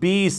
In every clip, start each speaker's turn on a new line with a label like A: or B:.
A: 20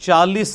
A: 40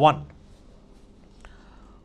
A: 1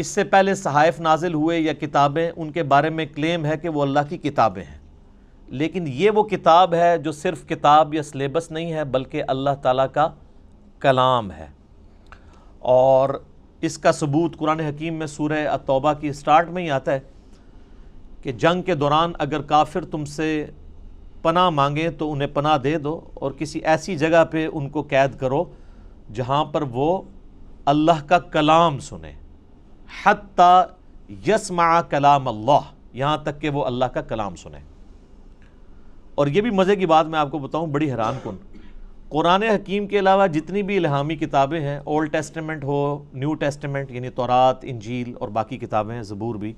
A: اس سے پہلے صحائف نازل ہوئے یا کتابیں، ان کے بارے میں کلیم ہے کہ وہ اللہ کی کتابیں ہیں، لیکن یہ وہ کتاب ہے جو صرف کتاب یا سلیبس نہیں ہے بلکہ اللہ تعالیٰ کا کلام ہے۔ اور اس کا ثبوت قرآن حکیم میں سورہ التوبہ کی سٹارٹ میں ہی آتا ہے کہ جنگ کے دوران اگر کافر تم سے پناہ مانگیں تو انہیں پناہ دے دو، اور کسی ایسی جگہ پہ ان کو قید کرو جہاں پر وہ اللہ کا کلام سنیں، حتی یسمع کلام اللہ، یہاں تک کہ وہ اللہ کا کلام سنیں۔ اور یہ بھی مزے کی بات میں آپ کو بتاؤں، بڑی حیران کن، قرآن حکیم کے علاوہ جتنی بھی الہامی کتابیں ہیں، اولڈ ٹیسٹمنٹ ہو، نیو ٹیسٹمنٹ یعنی تورات، انجیل اور باقی کتابیں ہیں، زبور بھی،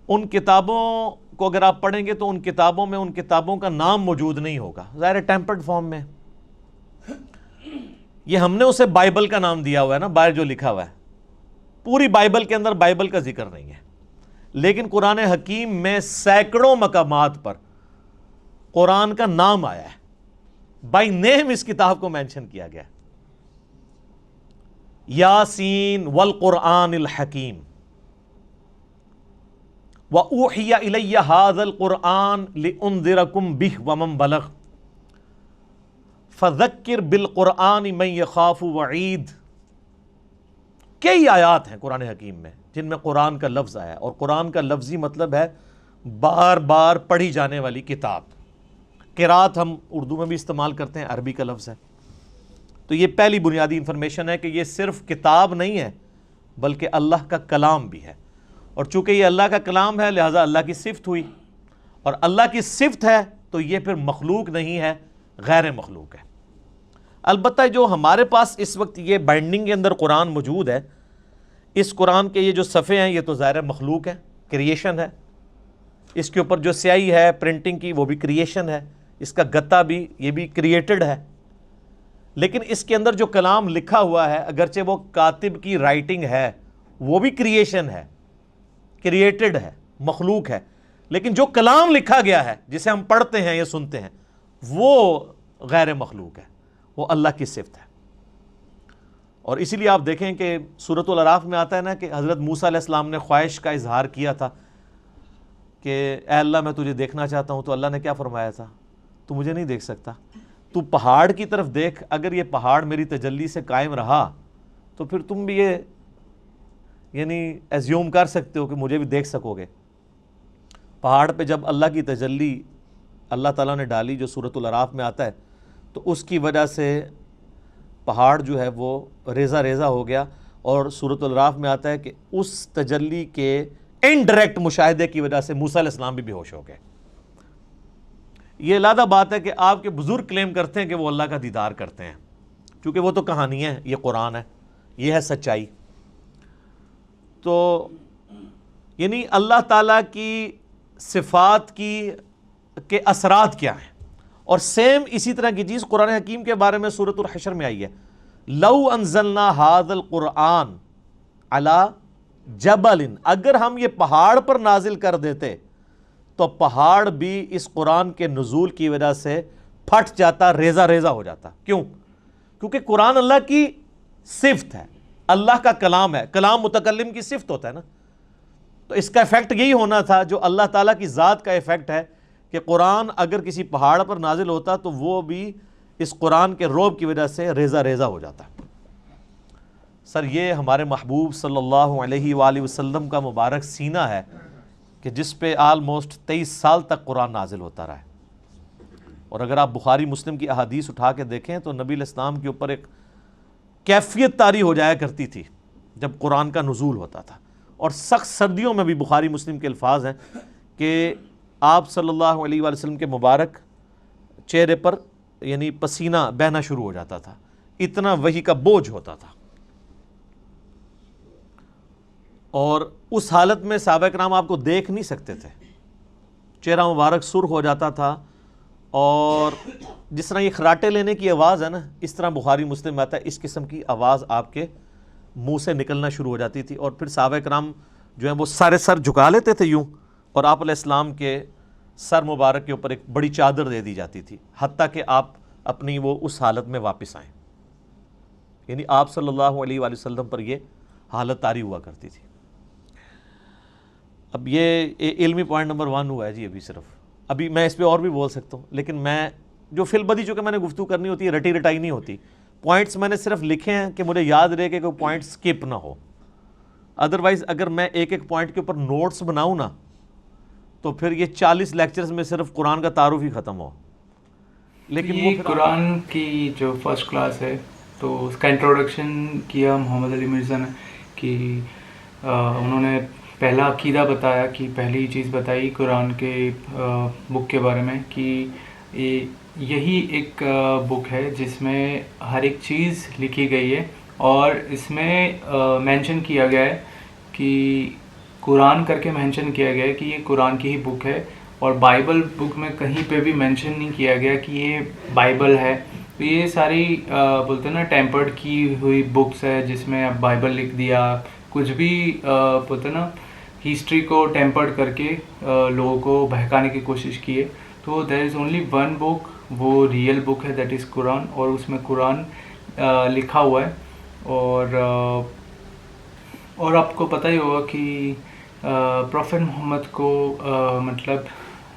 A: ان کتابوں کو اگر آپ پڑھیں گے تو ان کتابوں میں ان کتابوں کا نام موجود نہیں ہوگا، ظاہر ٹیمپرڈ فارم میں۔ یہ ہم نے اسے بائبل کا نام دیا ہوا ہے نا، باہر جو لکھا ہوا ہے، پوری بائبل کے اندر بائبل کا ذکر نہیں ہے، لیکن قرآن حکیم میں سینکڑوں مقامات پر قرآن کا نام آیا ہے، بائی نیم اس کتاب کو مینشن کیا گیا ہے۔ یاسین والقرآن الحکیم وَأُوحِيَ إِلَيَّ هَذَا الْقُرْآنُ لِأُنذِرَكُمْ بِهِ وَمَنْ بَلَغَ فَذَكِّرْ بِالْقُرْآنِ مَنْ يَخَافُ وَعِيدٍ۔ کئی آیات ہیں قرآن حکیم میں جن میں قرآن کا لفظ آیا ہے، اور قرآن کا لفظی مطلب ہے بار بار پڑھی جانے والی کتاب۔ قرات ہم اردو میں بھی استعمال کرتے ہیں، عربی کا لفظ ہے۔ تو یہ پہلی بنیادی انفارمیشن ہے کہ یہ صرف کتاب نہیں ہے بلکہ اللہ کا کلام بھی ہے، اور چونکہ یہ اللہ کا کلام ہے لہٰذا اللہ کی صفت ہوئی، اور اللہ کی صفت ہے تو یہ پھر مخلوق نہیں ہے، غیر مخلوق ہے۔ البتہ جو ہمارے پاس اس وقت یہ بائنڈنگ کے اندر قرآن موجود ہے، اس قرآن کے یہ جو صفحے ہیں یہ تو ظاہر مخلوق ہے، کریشن ہے، اس کے اوپر جو سیاہی ہے پرنٹنگ کی وہ بھی کریشن ہے، اس کا گتا بھی، یہ بھی کریٹڈ ہے، لیکن اس کے اندر جو کلام لکھا ہوا ہے اگرچہ وہ کاتب کی رائٹنگ ہے وہ بھی کریشن ہے، کریٹڈ ہے، مخلوق ہے، لیکن جو کلام لکھا گیا ہے جسے ہم پڑھتے ہیں یا سنتے ہیں وہ غیر مخلوق ہے، وہ اللہ کی صفت ہے۔ اور اسی لیے آپ دیکھیں کہ سورۃ الاعراف میں آتا ہے نا کہ حضرت موسیٰ علیہ السلام نے خواہش کا اظہار کیا تھا کہ اے اللہ میں تجھے دیکھنا چاہتا ہوں، تو اللہ نے کیا فرمایا تھا؟ تو مجھے نہیں دیکھ سکتا، تو پہاڑ کی طرف دیکھ، اگر یہ پہاڑ میری تجلی سے قائم رہا تو پھر تم بھی یہ یعنی ایزیوم کر سکتے ہو کہ مجھے بھی دیکھ سکو گے۔ پہاڑ پہ جب اللہ کی تجلی اللہ تعالیٰ نے ڈالی جو سورۃ الاعراف میں آتا ہے، تو اس کی وجہ سے پہاڑ جو ہے وہ ریزہ ریزہ ہو گیا، اور سورۃ الاعراف میں آتا ہے کہ اس تجلی کے انڈائریکٹ مشاہدے کی وجہ سے موسیٰ علیہ السلام بھی بے ہوش ہو گئے۔ یہ علیحدہ بات ہے کہ آپ کے بزرگ کلیم کرتے ہیں کہ وہ اللہ کا دیدار کرتے ہیں، چونکہ وہ تو کہانی ہے، یہ قرآن ہے، یہ ہے سچائی۔ تو یعنی اللہ تعالیٰ کی صفات کے اثرات کیا ہیں، اور سیم اسی طرح کی چیز قرآن حکیم کے بارے میں سورۃ الحشر میں آئی ہے، لو انزلنا ھذا القرآن علی جبل، اگر ہم یہ پہاڑ پر نازل کر دیتے تو پہاڑ بھی اس قرآن کے نزول کی وجہ سے پھٹ جاتا، ریزہ ریزہ ہو جاتا۔ کیوں؟ کیونکہ قرآن اللہ کی صفت ہے، اللہ کا کلام ہے، کلام متکلم کی صفت ہوتا ہے نا، تو اس کا ایفیکٹ یہی ہونا تھا جو اللہ تعالیٰ کی ذات کا ایفیکٹ ہے کہ قرآن اگر کسی پہاڑ پر نازل ہوتا تو وہ بھی اس قرآن کے رعب کی وجہ سے ریزہ ریزہ ہو جاتا۔ سر یہ ہمارے محبوب صلی اللہ علیہ وآلہ وسلم کا مبارک سینہ ہے کہ جس پہ آلموسٹ 23 سال تک قرآن نازل ہوتا رہا ہے، اور اگر آپ بخاری مسلم کی احادیث اٹھا کے دیکھیں تو نبی علیہ السلام کے اوپر ایک کیفیت طاری ہو جایا کرتی تھی جب قرآن کا نزول ہوتا تھا، اور سخت سردیوں میں بھی بخاری مسلم کے الفاظ ہیں کہ آپ صلی اللہ علیہ وآلہ وسلم کے مبارک چہرے پر یعنی پسینہ بہنا شروع ہو جاتا تھا، اتنا وحی کا بوجھ ہوتا تھا، اور اس حالت میں صحابہ کرام آپ کو دیکھ نہیں سکتے تھے، چہرہ مبارک سرخ ہو جاتا تھا، اور جس طرح یہ خراٹے لینے کی آواز ہے نا، اس طرح بخاری مسلم میں آتا ہے اس قسم کی آواز آپ کے منہ سے نکلنا شروع ہو جاتی تھی، اور پھر صحابہ کرام جو ہیں وہ سارے سر جھکا لیتے تھے یوں، اور آپ علیہ السلام کے سر مبارک کے اوپر ایک بڑی چادر دے دی جاتی تھی حتیٰ کہ آپ اپنی وہ اس حالت میں واپس آئیں، یعنی آپ صلی اللہ علیہ وآلہ وسلم پر یہ حالت طاری ہوا کرتی تھی. اب یہ علمی پوائنٹ نمبر 1 ہوا ہے جی. ابھی میں اس پہ اور بھی بول سکتا ہوں، لیکن میں جو فی البدی چونکہ میں نے گفتگو کرنی ہوتی ہے، رٹی رٹائی نہیں ہوتی. پوائنٹس میں نے صرف لکھے ہیں کہ مجھے یاد رہے کہ کوئی پوائنٹ سکپ نہ ہو. ادروائز اگر میں ایک ایک پوائنٹ کے اوپر نوٹس بناؤں نا تو پھر یہ 40 لیکچرز میں صرف قرآن کا تعارف ہی ختم ہو. لیکن وہ
B: یہ قرآن کی جو فرسٹ کلاس ہے تو اس کا انٹروڈکشن کیا محمد علی مرزا نے، کہ انہوں نے پہلا عقیدہ بتایا، کہ پہلی چیز بتائی قرآن کے بک کے بارے میں، کہ یہی ایک بک ہے جس میں ہر ایک چیز لکھی گئی ہے، اور اس میں مینشن کیا گیا ہے کہ قرآن کر کے مینشن کیا گیا ہے کہ یہ قرآن کی ہی بک ہے. اور بائبل بک میں کہیں پہ بھی مینشن نہیں کیا گیا کہ یہ بائبل ہے. تو یہ ساری بولتے ہیں نا ٹیمپرڈ کی ہوئی بکس ہے، جس میں اب بائبل لکھ دیا، کچھ بھی بولتے ہیں نا ہسٹری کو ٹیمپرڈ کر کے لوگوں کو بہکانے کی کوشش کی ہے. تو دیر از اونلی ون بک، وہ ریئل بک ہے، دیٹ از قرآن، اور اس میں قرآن لکھا ہوا ہے. اور آپ کو پتہ ہی ہوگا کہ پروفٹ محمد کو مطلب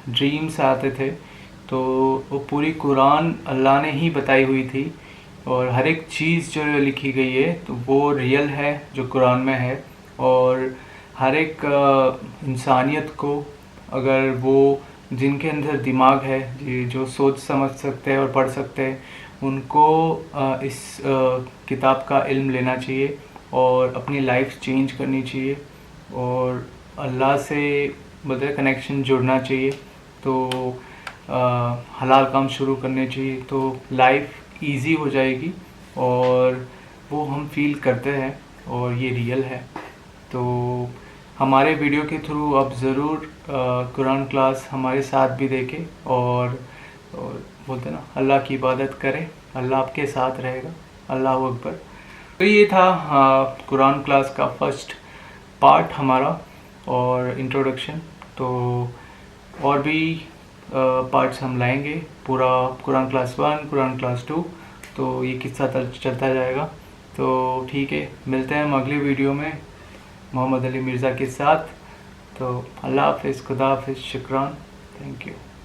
B: ڈریمز آتے تھے، تو وہ پوری قرآن اللہ نے ہی بتائی ہوئی تھی، اور ہر ایک چیز جو لکھی گئی ہے تو وہ ریئل ہے جو قرآن میں ہے. اور ہر ایک انسانیت کو، اگر وہ جن کے اندر دماغ ہے، جو سوچ سمجھ سکتے ہیں اور پڑھ سکتے ہیں، ان کو اس کتاب کا علم لینا چاہیے اور اپنی لائف چینج کرنی چاہیے، اور اللہ سے بولتے کنیکشن جڑنا چاہیے. تو حلال کام شروع کرنے چاہیے، تو لائف ایزی ہو جائے گی، اور وہ ہم فیل کرتے ہیں، اور یہ ریئل ہے. تو ہمارے ویڈیو کے تھرو آپ ضرور قرآن کلاس ہمارے ساتھ بھی دیکھیں، اور بولتے نا اللہ کی عبادت کریں، اللہ آپ کے ساتھ رہے گا. اللہ اکبر. تو یہ تھا قرآن کلاس کا فرسٹ پارٹ ہمارا اور انٹروڈکشن. تو اور بھی پارٹس ہم لائیں گے، پورا قرآن کلاس 1، قرآن کلاس 2، تو یہ قصہ چلتا جائے گا. تو ٹھیک ہے، ملتے ہیں ہم اگلی ویڈیو میں محمد علی مرزا کے ساتھ. تو اللہ حافظ، خدا حافظ، شکران، تھینک یو.